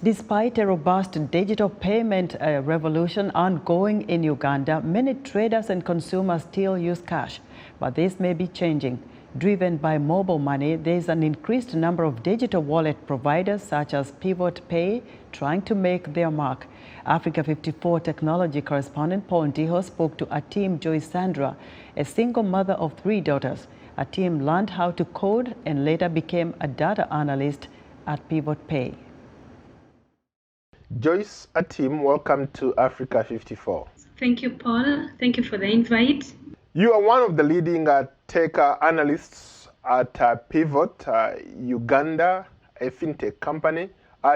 Despite a robust digital payment revolution ongoing in Uganda, many traders and consumers still use cash. But this may be changing. Driven by mobile money, there is an increased number of digital wallet providers such as Pivotpay trying to make their mark. Africa 54 Technology Correspondent Paul Ndiho spoke to Atim Joyce Sandra, a single mother of 3 daughters. Atim learned how to code and later became a data analyst at Pivotpay. Joyce, Atim, welcome to Africa 54. Thank you, Paul. Thank you for the invite. You are one of the leading tech analysts at Pivot, Uganda, a fintech company.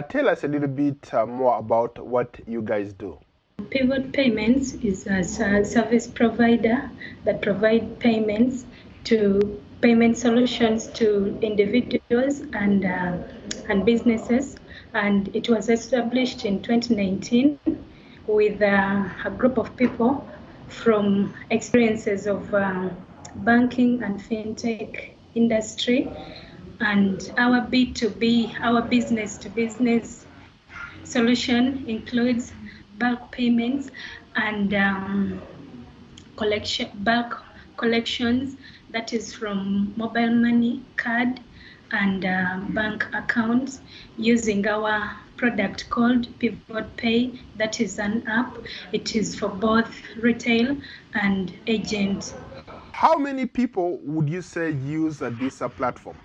Tell us a little bit more about what you guys do. Pivot Payments is a service provider that provides payment solutions to individuals and businesses. And it was established in 2019 with a group of people from experiences of banking and fintech industry. And our B2B, our business-to-business solution includes bulk payments and bulk collections, that is from mobile money, card, and bank accounts using our product called Pivotpay. That is an app. It is for both retail and agent. How many people would you say use this platform?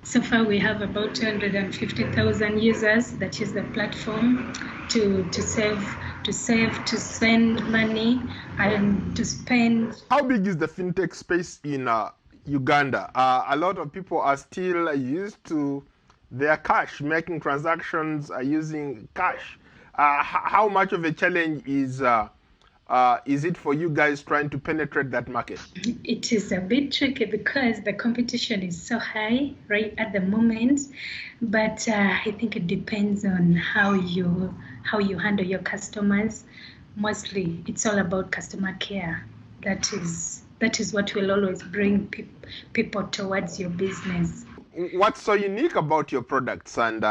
So far, we have about 250,000 users that use the platform to send money, and to spend. How big is the fintech space in Uganda? A lot of people are still used to their cash, making transactions using cash. How much of a challenge is it for you guys trying to penetrate that market? It is a bit tricky because the competition is so high right at the moment. But I think it depends on how you handle your customers. Mostly, it's all about customer care. That is what will always bring people towards your business. What's so unique about your products and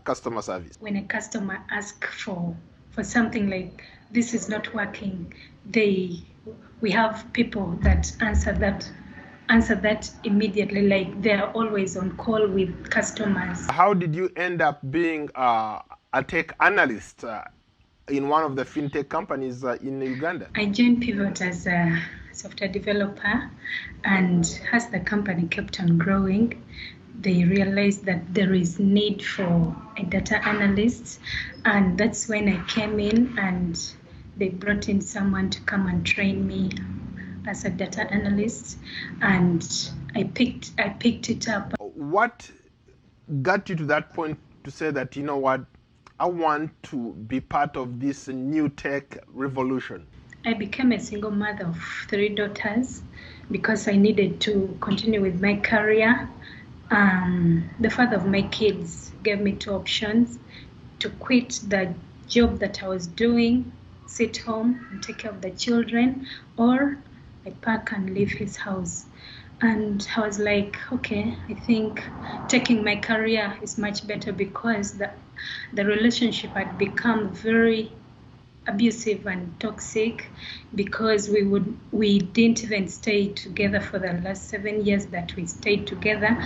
customer service? When a customer asks for something like this is not working, we have people that answer that immediately, like they're always on call with customers. How did you end up being a tech analyst in one of the fintech companies in Uganda? I joined Pivot as a software developer, and as the company kept on growing, they realized that there is need for a data analyst, and that's when I came in and they brought in someone to come and train me as a data analyst, and I picked it up. What got you to that point to say that, you know what, I want to be part of this new tech revolution? I became a single mother of 3 daughters because I needed to continue with my career. The father of my kids gave me 2 options: to quit the job that I was doing, sit home and take care of the children, or I pack and leave his house. And I was like, okay, I think taking my career is much better, because the relationship had become very abusive and toxic, because we didn't even stay together for the last 7 years that we stayed together.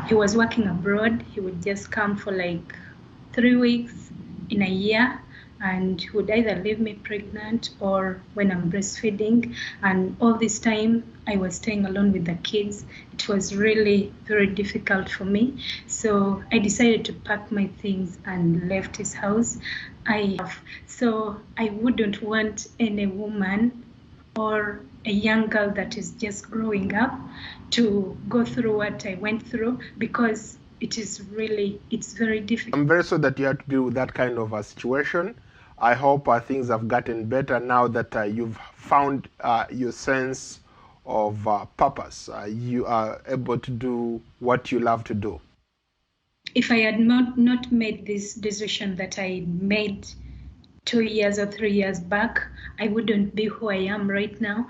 He was working abroad. He would just come for like 3 weeks in a year, and he would either leave me pregnant or when I'm breastfeeding. And all this time I was staying alone with the kids. It was really very difficult for me. So I decided to pack my things and left his house. So I wouldn't want any woman or a young girl that is just growing up to go through what I went through, because it's very difficult. I'm very sorry that you had to deal with that kind of a situation. I hope things have gotten better now that you've found your sense of purpose. You are able to do what you love to do. If I had not made this decision that I made 2 years or 3 years back, I wouldn't be who I am right now.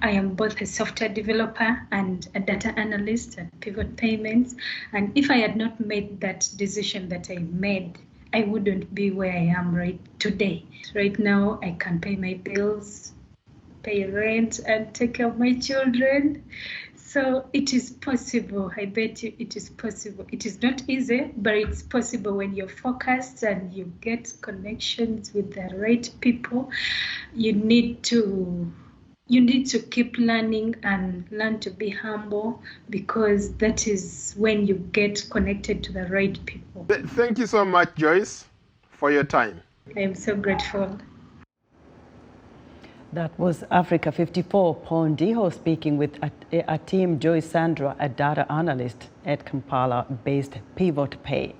I am both a software developer and a data analyst at Pivot Payments. And if I had not made that decision that I made I wouldn't be where I am right today. Right now, I can pay my bills, pay rent, and take care of my children. So it is possible. I bet you it is possible. It is not easy, but it's possible when you're focused and you get connections with the right people. You need to keep learning and learn to be humble, because that is when you get connected to the right people. Thank you so much, Joyce, for your time. I am so grateful. That was Africa 54 Paul Ndiho speaking with Atim Joyce Sandra, a data analyst at Kampala-based Pivotpay.